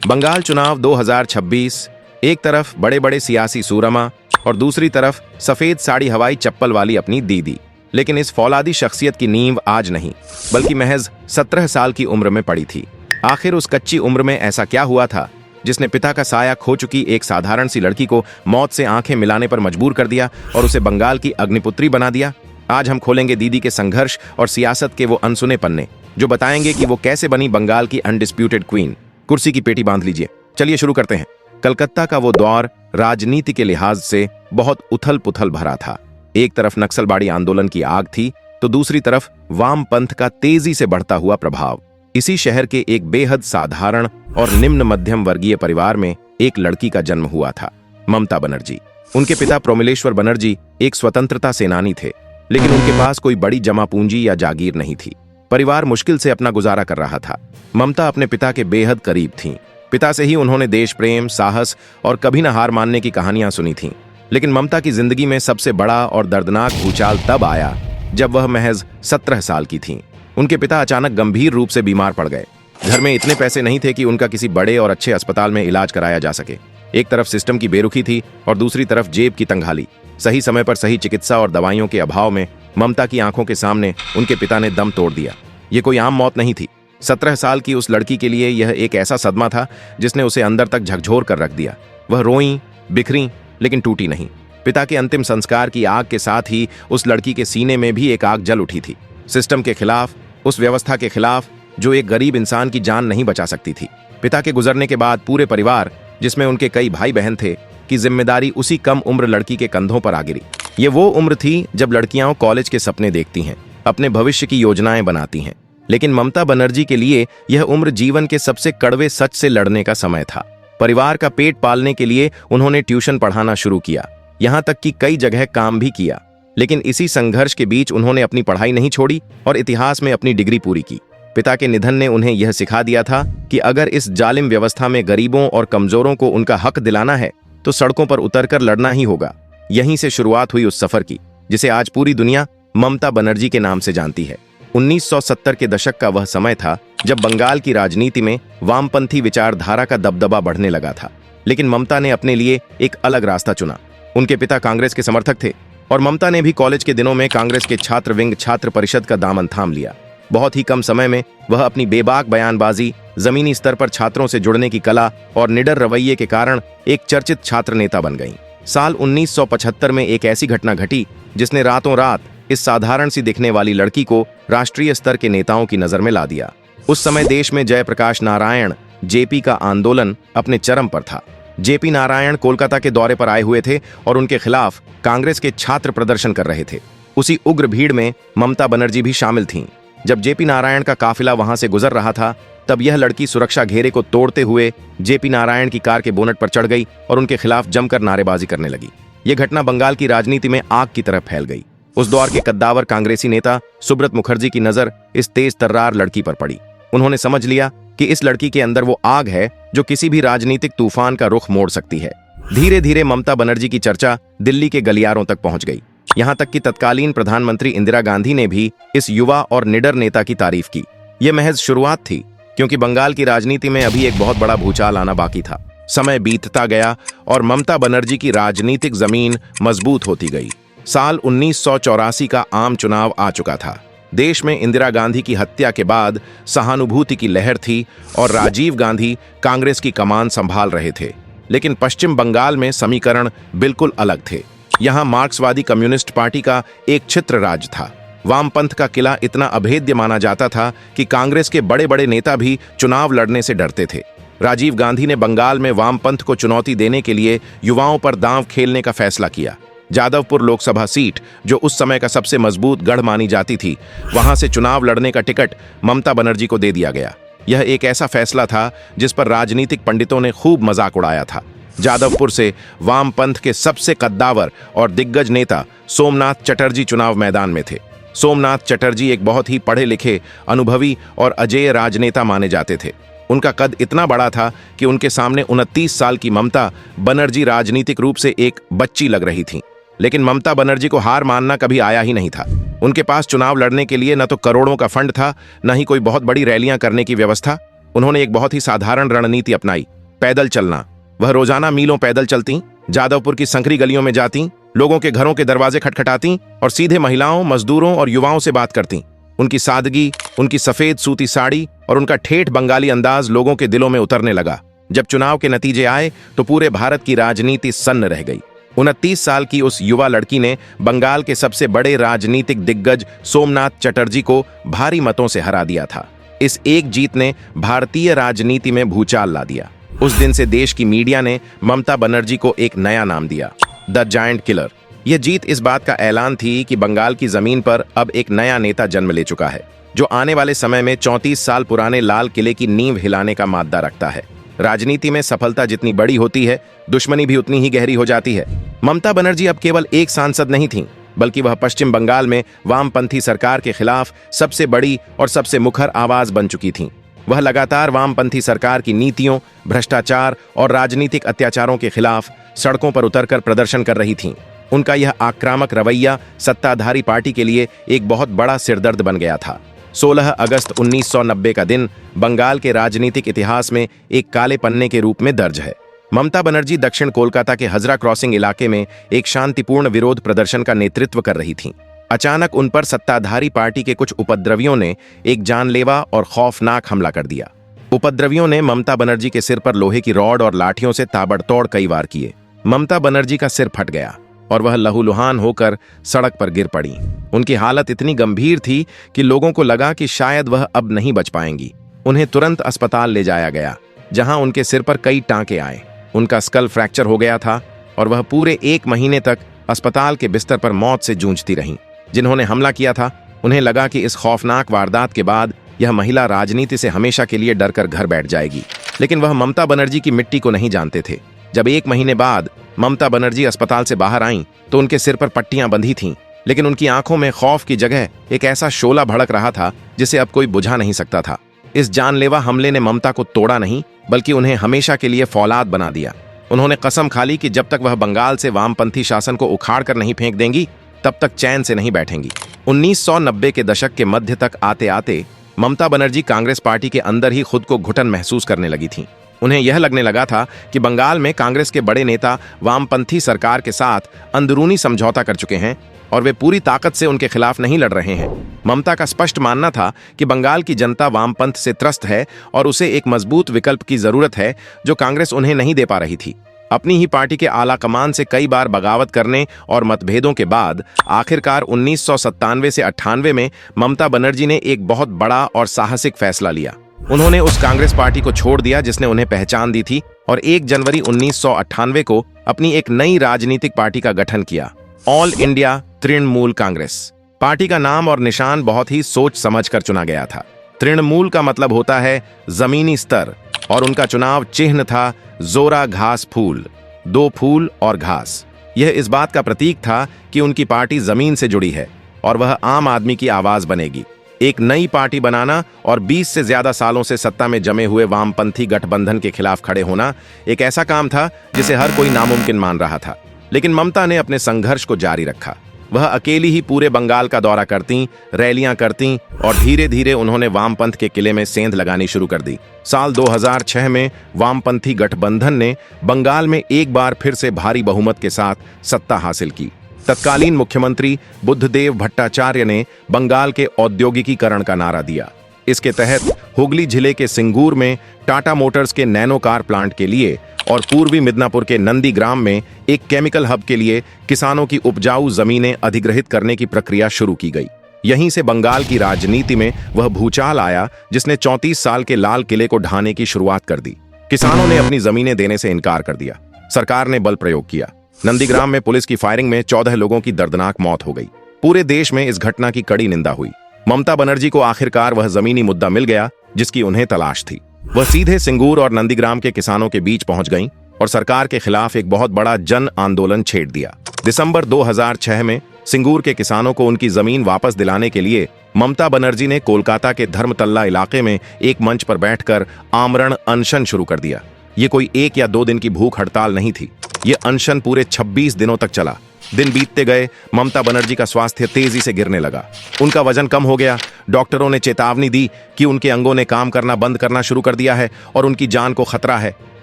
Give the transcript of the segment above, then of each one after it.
बंगाल चुनाव 2026, एक तरफ बड़े बड़े सियासी सूरमा और दूसरी तरफ सफेद साड़ी हवाई चप्पल वाली अपनी दीदी। लेकिन इस फौलादी शख्सियत की नींव आज नहीं बल्कि महज 17 साल की उम्र में पड़ी थी। आखिर उस कच्ची उम्र में ऐसा क्या हुआ था जिसने पिता का साया खो चुकी एक साधारण सी लड़की को मौत से आंखें मिलाने पर मजबूर कर दिया और उसे बंगाल की अग्निपुत्री बना दिया। आज हम खोलेंगे दीदी के संघर्ष और सियासत के वो अनसुने पन्ने जो बताएंगे कि वो कैसे बनी बंगाल की अनडिस्प्यूटेड क्वीन। कुर्सी की पेटी बांध लीजिए, चलिए शुरू करते हैं। कलकत्ता का वो दौर राजनीति के लिहाज से बहुत उथल पुथल भरा था। एक तरफ नक्सलबाड़ी आंदोलन की आग थी तो दूसरी तरफ वामपंथ का तेजी से बढ़ता हुआ प्रभाव। इसी शहर के एक बेहद साधारण और निम्न मध्यम वर्गीय परिवार में एक लड़की का जन्म हुआ था, ममता बनर्जी। उनके पिता प्रोमिलेश्वर बनर्जी एक स्वतंत्रता सेनानी थे, लेकिन उनके पास कोई बड़ी जमा पूंजी या जागीर नहीं थी। परिवार मुश्किल से अपना गुजारा कर रहा था। ममता अपने पिता के बेहद करीब थीं। पिता से ही उन्होंने देश प्रेम, साहस और कभी न हार मानने की कहानियां सुनी थीं। लेकिन ममता की जिंदगी में सबसे बड़ा और दर्दनाक भूचाल तब आया जब वह महज 17 साल की थीं। उनके पिता अचानक गंभीर रूप से बीमार पड़ गए। घर में इतने पैसे नहीं थे कि उनका किसी बड़े और अच्छे अस्पताल में इलाज कराया जा सके। एक तरफ सिस्टम की बेरुखी थी और दूसरी तरफ जेब की तंगहाली। सही समय पर सही चिकित्सा और दवाइयों के अभाव में ममता की आंखों के सामने उनके पिता ने दम तोड़ दिया। ये कोई आम मौत नहीं थी। 17 साल की उस लड़की के लिए यह एक ऐसा सदमा था जिसने उसे अंदर तक झकझोर कर रख दिया। वह रोई, बिखरी, लेकिन टूटी नहीं। पिता के अंतिम संस्कार की आग के साथ ही उस लड़की के सीने में भी एक आग जल उठी थी। सिस्टम के खिलाफ, उस व्यवस्था के खिलाफ जो एक गरीब इंसान की जान नहीं बचा सकती थी। पिता के गुजरने के बाद पूरे परिवार, जिसमें उनके कई भाई बहन थे, की जिम्मेदारी उसी कम उम्र लड़की के कंधों पर आ गिरी। ये वो उम्र थी जब लड़कियां कॉलेज के सपने देखती हैं, अपने भविष्य की योजनाएं बनाती हैं। लेकिन ममता बनर्जी के लिए यह उम्र जीवन के सबसे कड़वे सच से लड़ने का समय था। परिवार का पेट पालने के लिए उन्होंने ट्यूशन पढ़ाना शुरू किया, यहां तक कि कई जगह काम भी किया। लेकिन इसी संघर्ष के बीच उन्होंने अपनी पढ़ाई नहीं छोड़ी और इतिहास में अपनी डिग्री पूरी की। पिता के निधन ने उन्हें यह सिखा दिया था कि अगर इस जालिम व्यवस्था में गरीबों और कमजोरों को उनका हक दिलाना है तो सड़कों पर उतरकर लड़ना ही होगा। यहीं से शुरुआत हुई उस सफर की जिसे आज पूरी दुनिया ममता बनर्जी के नाम से जानती है। 1970 के दशक का वह समय था जब बंगाल की राजनीति में वामपंथी विचारधारा का दबदबा बढ़ने लगा था। लेकिन ममता ने अपने लिए एक अलग रास्ता चुना। उनके पिता कांग्रेस के समर्थक थे और ममता ने भी कॉलेज के दिनों में कांग्रेस के छात्र विंग छात्र परिषद का दामन थाम लिया। बहुत ही कम समय में वह अपनी बेबाक बयानबाजी, जमीनी स्तर पर छात्रों से जुड़ने की कला और निडर रवैये के कारण एक चर्चित छात्र नेता बन गईं। साल 1975 में एक ऐसी घटना घटी जिसने रातों रात इस साधारण सी दिखने वाली लड़की को राष्ट्रीय स्तर के नेताओं की नजर में ला दिया। उस समय देश में जयप्रकाश नारायण जेपी का आंदोलन अपने चरम पर था। जेपी नारायण कोलकाता के दौरे पर आए हुए थे और उनके खिलाफ कांग्रेस के छात्र प्रदर्शन कर रहे थे। उसी उग्र भीड़ में ममता बनर्जी भी शामिल थीं। जब जेपी नारायण का काफिला वहां से गुजर रहा था तब यह लड़की सुरक्षा घेरे को तोड़ते हुए जेपी नारायण की कार के बोनट पर चढ़ गई और उनके खिलाफ जमकर नारेबाजी करने लगी। यह घटना बंगाल की राजनीति में आग की तरह फैल गई। उस दौर के कद्दावर कांग्रेसी नेता सुब्रत मुखर्जी की नजर इस तेज तर्रार लड़की पर पड़ी। उन्होंने समझ लिया कि इस लड़की के अंदर वो आग है जो किसी भी राजनीतिक तूफान का रुख मोड़ सकती है। धीरे धीरे ममता बनर्जी की चर्चा दिल्ली के गलियारों तक पहुंच गई। यहां तक कि तत्कालीन प्रधानमंत्री इंदिरा गांधी ने भी इस युवा और निडर नेता की तारीफ की। यह महज शुरुआत थी, क्योंकि बंगाल की राजनीति में अभी एक बहुत बड़ा भूचाल आना बाकी था। समय बीतता गया और ममता बनर्जी की राजनीतिक जमीन मजबूत होती गई। साल 1984 का आम चुनाव आ चुका था। देश में इंदिरा गांधी की हत्या के बाद सहानुभूति की लहर थी और राजीव गांधी कांग्रेस की कमान संभाल रहे थे। लेकिन पश्चिम बंगाल में समीकरण बिल्कुल अलग थे। यहां मार्क्सवादी कम्युनिस्ट पार्टी का एक छित्र राज था। वामपंथ का किला इतना अभेद्य माना जाता था कि कांग्रेस के बड़े बड़े नेता भी चुनाव लड़ने से डरते थे। राजीव गांधी ने बंगाल में वामपंथ को चुनौती देने के लिए युवाओं पर दांव खेलने का फैसला किया। जादवपुर लोकसभा सीट, जो उस समय का सबसे मजबूत गढ़ मानी जाती थी, वहां से चुनाव लड़ने का टिकट ममता बनर्जी को दे दिया गया। यह एक ऐसा फैसला था जिस पर राजनीतिक पंडितों ने खूब मजाक उड़ाया था। जादवपुर से वामपंथ के सबसे कद्दावर और दिग्गज नेता सोमनाथ चटर्जी चुनाव मैदान में थे। सोमनाथ चटर्जी एक बहुत ही पढ़े लिखे, अनुभवी और अजेय राजनेता माने जाते थे। उनका कद इतना बड़ा था कि उनके सामने 29 साल की ममता बनर्जी राजनीतिक रूप से एक बच्ची लग रही थी। लेकिन ममता बनर्जी को हार मानना कभी आया ही नहीं था। उनके पास चुनाव लड़ने के लिए न तो करोड़ों का फंड था, न ही कोई बहुत बड़ी रैलियां करने की व्यवस्था। उन्होंने एक बहुत ही साधारण रणनीति अपनाई। पैदल चलना। वह रोजाना मीलों पैदल चलती, जादवपुर की संकरी गलियों में जाती, लोगों के घरों के दरवाजे खटखटाती और सीधे महिलाओं, मजदूरों और युवाओं से बात करती। उनकी सादगी, उनकी सफेद सूती साड़ी और उनका ठेठ बंगाली अंदाज लोगों के दिलों में उतरने लगा। जब चुनाव के नतीजे आए तो पूरे भारत की राजनीति सन्न रह गई। 29 साल की उस युवा लड़की ने बंगाल के सबसे बड़े राजनीतिक दिग्गज सोमनाथ चटर्जी को भारी मतों से हरा दिया था। इस एक जीत ने भारतीय राजनीति में भूचाल ला दिया। उस दिन से देश की मीडिया ने ममता बनर्जी को एक नया नाम दिया, द जायंट किलर। यह जीत इस बात का ऐलान थी कि बंगाल की जमीन पर अब एक नया नेता जन्म ले चुका है, जो आने वाले समय में 34 साल पुराने लाल किले की नींव हिलाने का माद्दा रखता है। राजनीति में सफलता जितनी बड़ी होती है, दुश्मनी भी उतनी ही गहरी हो जाती है। ममता बनर्जी अब केवल एक सांसद नहीं थीं, बल्कि वह पश्चिम बंगाल में वामपंथी सरकार के खिलाफ सबसे बड़ी और सबसे मुखर आवाज बन चुकी थीं। वह लगातार वामपंथी सरकार की नीतियों, भ्रष्टाचार और राजनीतिक अत्याचारों के खिलाफ सड़कों पर उतरकर प्रदर्शन कर रही थीं। उनका यह आक्रामक रवैया सत्ताधारी पार्टी के लिए एक बहुत बड़ा सिरदर्द बन गया था। 16 अगस्त 1990 का दिन बंगाल के राजनीतिक इतिहास में एक काले पन्ने के रूप में दर्ज है। ममता बनर्जी दक्षिण कोलकाता के हजरा क्रॉसिंग इलाके में एक शांतिपूर्ण विरोध प्रदर्शन का नेतृत्व कर रही थीं। अचानक उन पर सत्ताधारी पार्टी के कुछ उपद्रवियों ने एक जानलेवा और खौफनाक हमला कर दिया। उपद्रवियों ने ममता बनर्जी के सिर पर लोहे की रॉड और लाठियों से ताबड़तोड़ कई वार किए। ममता बनर्जी का सिर फट गया और वह लहूलुहान होकर सड़क पर गिर पड़ी। उनकी हालत इतनी गंभीर थी कि लोगों को लगा कि शायद वह अब नहीं बच पाएंगी। उन्हें तुरंत अस्पताल ले जाया गया, जहां उनके सिर पर कई टांके आए। उनका स्कल फ्रैक्चर हो गया था और वह पूरे 1 महीने तक अस्पताल के बिस्तर पर मौत से जूझती रहीं। जिन्होंने हमला किया था, उन्हें लगा कि इस खौफनाक वारदात के बाद यह महिला राजनीति से हमेशा के लिए डरकर घर बैठ जाएगी। लेकिन वह ममता बनर्जी की मिट्टी को नहीं जानते थे। जब 1 महीने बाद ममता बनर्जी अस्पताल से बाहर आईं, तो उनके सिर पर पट्टियां बंधी थीं, लेकिन उनकी आंखों में खौफ की जगह एक ऐसा शोला भड़क रहा था जिसे अब कोई बुझा नहीं सकता था। इस जानलेवा हमले ने ममता को तोड़ा नहीं, बल्कि उन्हें हमेशा के लिए फौलाद बना दिया। उन्होंने कसम खा ली कि जब तक वह बंगाल से वामपंथी शासन को उखाड़ कर नहीं फेंक देंगी, तब तक चैन से नहीं बैठेंगी। 1990 के दशक के मध्य तक आते आते ममता बनर्जी कांग्रेस पार्टी के अंदर ही खुद को घुटन महसूस करने लगी थीं। उन्हें यह लगने लगा था कि बंगाल में कांग्रेस के बड़े नेता वामपंथी सरकार के साथ अंदरूनी समझौता कर चुके हैं और वे पूरी ताकत से उनके खिलाफ नहीं लड़ रहे हैं। ममता का स्पष्ट मानना था कि बंगाल की जनता वामपंथ से त्रस्त है और उसे एक मजबूत विकल्प की जरूरत है, जो कांग्रेस उन्हें नहीं दे पा रही थी। अपनी ही पार्टी के आला कमान से कई बार बगावत करने और मतभेदों के बाद आखिरकार 1997 से 98 में ममता बनर्जी ने एक बहुत बड़ा और साहसिक फैसला लिया। उन्होंने उस कांग्रेस पार्टी को छोड़ दिया जिसने उन्हें पहचान दी थी और 1 जनवरी 1998 को अपनी एक नई राजनीतिक पार्टी का गठन किया, all India Trinamool Congress. Party का नाम और निशान बहुत ही सोच समझ कर चुना गया था। तृणमूल का मतलब होता है जमीनी स्तर और उनका चुनाव चिन्ह था जोरा घास फूल, 2 फूल और घास। यह इस बात का प्रतीक था कि उनकी पार्टी जमीन से जुड़ी है और वह आम आदमी की आवाज बनेगी। एक नई पार्टी बनाना और 20 से ज्यादा सालों से सत्ता में जमे हुए वामपंथी गठबंधन के खिलाफ खड़े होना एक ऐसा काम था जिसे हर कोई नामुमकिन मान रहा था। लेकिन ममता ने अपने संघर्ष को जारी रखा। वह अकेली ही पूरे बंगाल का दौरा करती, रैलियां करती और धीरे धीरे उन्होंने वामपंथ के किले में सेंध लगानी शुरू कर दी। साल 2006 में वामपंथी गठबंधन ने बंगाल में एक बार फिर से भारी बहुमत के साथ सत्ता हासिल की। तत्कालीन मुख्यमंत्री बुद्धदेव भट्टाचार्य ने बंगाल के औद्योगिकीकरण का नारा दिया। इसके तहत हुगली जिले के सिंगूर में टाटा मोटर्स के नैनो कार प्लांट के लिए और पूर्वी मिदनापुर के नंदीग्राम में एक केमिकल हब के लिए किसानों की उपजाऊ जमीनें अधिग्रहित करने की प्रक्रिया शुरू की गई। यहीं से बंगाल की राजनीति में वह भूचाल आया जिसने 34 साल के लाल किले को ढाने की शुरुआत कर दी। किसानों ने अपनी जमीनें देने से इनकार कर दिया। सरकार ने बल प्रयोग किया। नंदीग्राम में पुलिस की फायरिंग में 14 लोगों की दर्दनाक मौत हो गई। पूरे देश में इस घटना की कड़ी निंदा हुई। ममता बनर्जी को आखिरकार वह जमीनी मुद्दा मिल गया जिसकी उन्हें तलाश थी। वह सीधे सिंगूर और नंदीग्राम के किसानों के बीच पहुंच गईं और सरकार के खिलाफ एक बहुत बड़ा जन आंदोलन छेड़ दिया। दिसंबर 2006 में सिंगूर के किसानों को उनकी जमीन वापस दिलाने के लिए ममता बनर्जी ने कोलकाता के धर्मतल्ला इलाके में एक मंच पर बैठकर आमरण अनशन शुरू कर दिया। ये कोई 1 या 2 दिन की भूख हड़ताल नहीं थी। ये अनशन पूरे 26 दिनों तक चला। दिन बीतते गए, ममता बनर्जी का स्वास्थ्य तेजी से गिरने लगा। उनका वजन कम हो गया। डॉक्टरों ने चेतावनी दी कि उनके अंगों ने काम करना बंद करना शुरू कर दिया है और उनकी जान को खतरा है।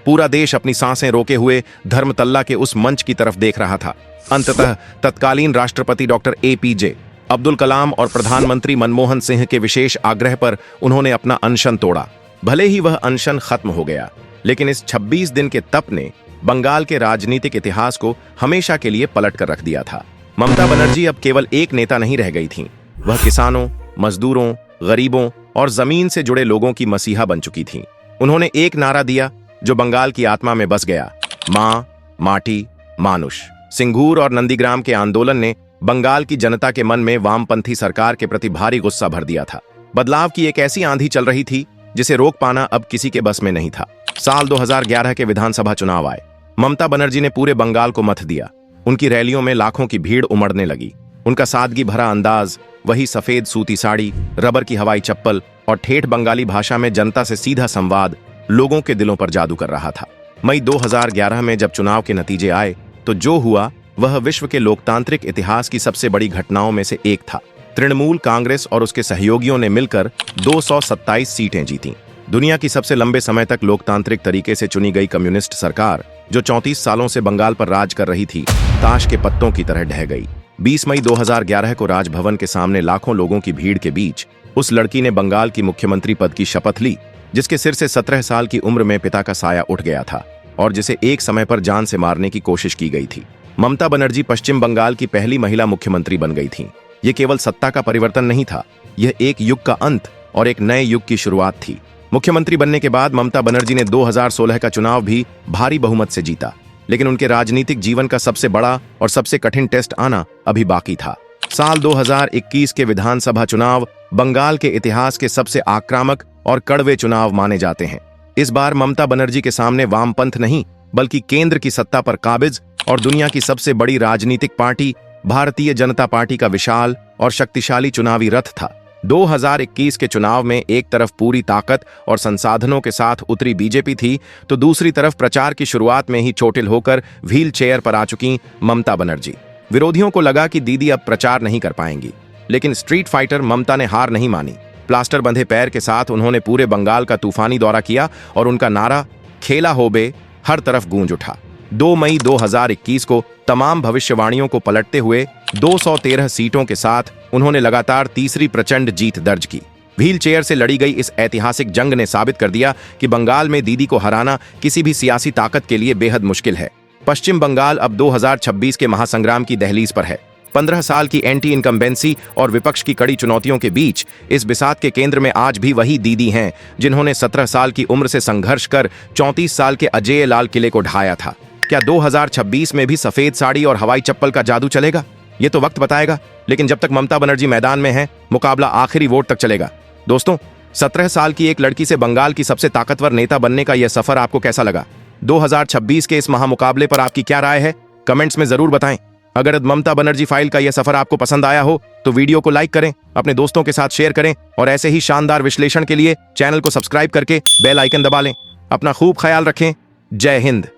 पूरा देश अपनी सांसें रोके हुए धर्मतल्ला के उस मंच की तरफ देख रहा था। अंततः तत्कालीन राष्ट्रपति डॉक्टर एपीजे अब्दुल कलाम और प्रधानमंत्री मनमोहन सिंह के विशेष आग्रह पर उन्होंने अपना अनशन तोड़ा। भले ही वह अनशन खत्म हो गया, लेकिन इस 26 दिन के तप ने बंगाल के राजनीतिक इतिहास को हमेशा के लिए पलट कर रख दिया था। ममता बनर्जी अब केवल एक नेता नहीं रह गई थीं, वह किसानों, मजदूरों, गरीबों और जमीन से जुड़े लोगों की मसीहा बन चुकी थीं। उन्होंने एक नारा दिया जो बंगाल की आत्मा में बस गया, मां, माटी, मानुष। सिंगूर और नंदीग्राम के आंदोलन ने बंगाल की जनता के मन में वामपंथी सरकार के प्रति भारी गुस्सा भर दिया था। बदलाव की एक ऐसी आंधी चल रही थी जिसे रोक पाना अब किसी के बस में नहीं था। साल 2011 के विधानसभा चुनाव आए। ममता बनर्जी ने पूरे बंगाल को मत दिया। उनकी रैलियों में लाखों की भीड़ उमड़ने लगी। उनका सादगी भरा अंदाज, वही सफेद सूती साड़ी, रबर की हवाई चप्पल और ठेठ बंगाली भाषा में जनता से सीधा संवाद लोगों के दिलों पर जादू कर रहा था। मई 2011 में जब चुनाव के नतीजे आए तो जो हुआ वह विश्व के लोकतांत्रिक इतिहास की सबसे बड़ी घटनाओं में से एक था। तृणमूल कांग्रेस और उसके सहयोगियों ने मिलकर 227 सीटें जीतीं। दुनिया की सबसे लंबे समय तक लोकतांत्रिक तरीके से चुनी गई कम्युनिस्ट सरकार, जो 34 सालों से बंगाल पर राज कर रही थी, ताश के पत्तों की तरह ढह गई। 20 मई 2011 को राजभवन के सामने लाखों लोगों की भीड़ के बीच उस लड़की ने बंगाल की मुख्यमंत्री पद की शपथ ली, जिसके सिर से 17 साल की उम्र में पिता का साया उठ गया था और जिसे एक समय पर जान से मारने की कोशिश की गई थी। ममता बनर्जी पश्चिम बंगाल की पहली महिला मुख्यमंत्री बन गई थीं। ये केवल सत्ता का परिवर्तन नहीं था, यह एक युग का अंत और एक नए युग की शुरुआत थी। मुख्यमंत्री बनने के बाद ममता बनर्जी ने 2016 का चुनाव भी भारी बहुमत से जीता, लेकिन उनके राजनीतिक जीवन का सबसे बड़ा और सबसे कठिन टेस्ट आना अभी बाकी था। साल 2021 के विधानसभा चुनाव बंगाल के इतिहास के सबसे आक्रामक और कड़वे चुनाव माने जाते हैं। इस बार ममता बनर्जी के सामने वामपंथ नहीं, बल्कि केंद्र की सत्ता पर काबिज और दुनिया की सबसे बड़ी राजनीतिक पार्टी भारतीय जनता पार्टी का विशाल और शक्तिशाली चुनावी रथ था। 2021 के चुनाव में एक तरफ पूरी ताकत और संसाधनों के साथ उतरी बीजेपी थी, तो दूसरी तरफ प्रचार की शुरुआत में ही चोटिल होकर व्हील चेयर पर आ चुकी ममता बनर्जी। विरोधियों को लगा कि दीदी अब प्रचार नहीं कर पाएंगी, लेकिन स्ट्रीट फाइटर ममता ने हार नहीं मानी। प्लास्टर बंधे पैर के साथ उन्होंने पूरे बंगाल का तूफानी दौरा किया और उनका नारा खेला होबे हर तरफ गूंज उठा। 2 मई 2021 को तमाम भविष्यवाणियों को पलटते हुए 213 सीटों के साथ उन्होंने लगातार तीसरी प्रचंड जीत दर्ज की। व्हील चेयर से लड़ी गई इस ऐतिहासिक जंग ने साबित कर दिया कि बंगाल में दीदी को हराना किसी भी सियासी ताकत के लिए बेहद मुश्किल है। पश्चिम बंगाल अब 2026 के महासंग्राम की दहलीज पर है। 15 साल की एंटी इनकम्बेंसी और विपक्ष की कड़ी चुनौतियों के बीच इस बिसात के केंद्र में आज भी वही दीदी हैं जिन्होंने 17 साल की उम्र से संघर्ष कर 34 साल के अजेय लाल किले को ढाया था। क्या 2026 में भी सफेद साड़ी और हवाई चप्पल का जादू चलेगा? ये तो वक्त बताएगा, लेकिन जब तक ममता बनर्जी मैदान में है, मुकाबला आखिरी वोट तक चलेगा। दोस्तों, 17 साल की एक लड़की से बंगाल की सबसे ताकतवर नेता बनने का यह सफर आपको कैसा लगा? 2026 के इस महामुकाबले पर आपकी क्या राय है? कमेंट्स में जरूर बताएं। अगर ममता बनर्जी फाइल का यह सफर आपको पसंद आया हो तो वीडियो को लाइक करें, अपने दोस्तों के साथ शेयर करें और ऐसे ही शानदार विश्लेषण के लिए चैनल को सब्सक्राइब करके बेल आइकन दबा लें। अपना खूब ख्याल रखें। जय हिंद।